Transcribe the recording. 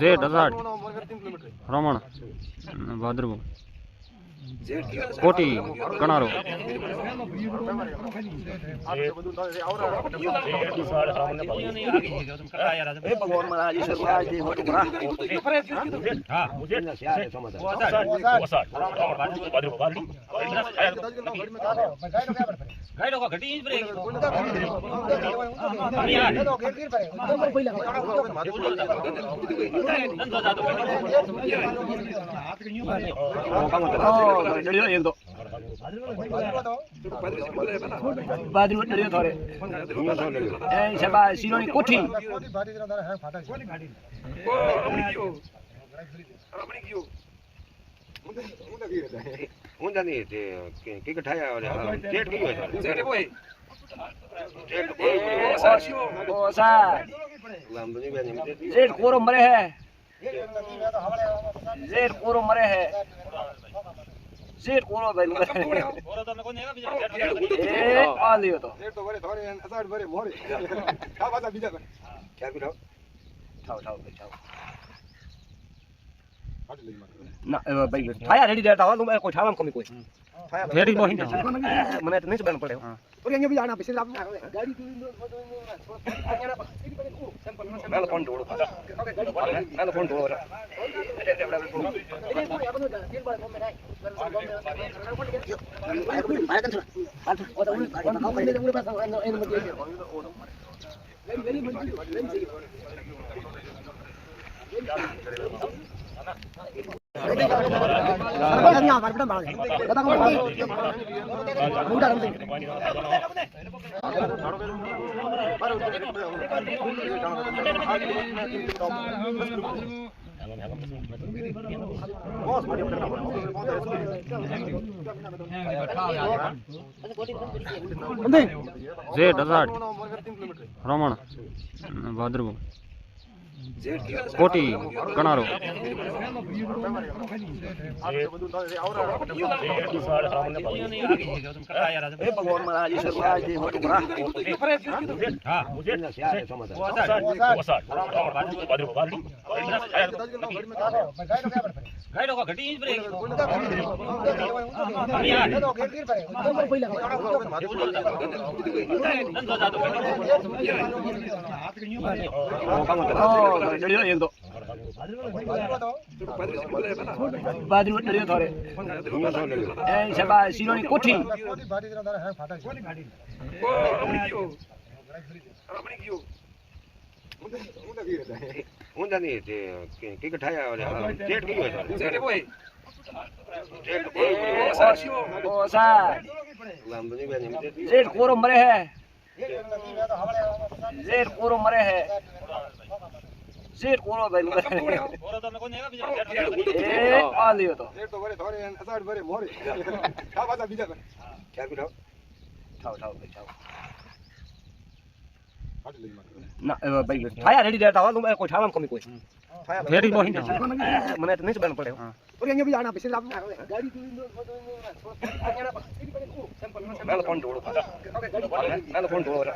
जेठ 18 रमण भाद्रव कोटी कणारो भगवान महाराज ईश्वर महाराज जी हो तुम्हारा हां मुझे गाइड होगा घटी इंच ब्रेक एक दो बादरी डरियो थोड़े ए शबा सिरोनी कोठी ઊંધા નહીં કે કઠાયા જેટ કયો છે જેટ કોઈ જેટ ओ सा લાંબી બેની जेठ कोरो मरे है जेठ कोरो मरे है जेठ कोरो भाई कोरो तो कोने का बीजा ए आ लियो तो જેટ તો વરે થોરે અસાડ વરે મોરે કા બાજા બીજા क्या बिठाओ ठाओ ठाओ ठाओ हट ले मत ना भाई थाया रेडी देता हो तुम कोई ठावा कमी कोई फेरी मोहिन मने तो नहीं से बन पड़े और यहां भी जाना पिछले गाड़ी मैं फोन ढोड़ो मैं फोन ढोड़ो जेठ 18 रमण भाद्रव कोटी कणारो भगवान महाराज ईश्वर महाराज जी हो तुम्हारा हां मुझे गाइड होगा घटी इंच ब्रेक एक दो बादरी डरियो थोड़े ए शबा सिरोनी कोठी ઊંધા નહીં કે કઠાયા જેટ કયો છે જેટ કોઈ જેટ ओ सा લાંબી બેની जेठ कोरो मरे है जेठ कोरो मरे है जेठ कोरो भाई कोरो तो कोने का बीजा ए आ लियो तो જેટ તો વરે થોરે અસાડ વરે મોરે કા બાજા બીજા क्या बिठाओ ठाओ ठाओ ठाओ हट ले मत ना भाई थाया रेडी देता हो तुम कोई ठावा कमी कोई फेरी मोहिन मने तो नहीं से बन पड़े और यहां भी जाना पिछले गाड़ी मैं फोन ढोड़ो मैं फोन ढोड़ो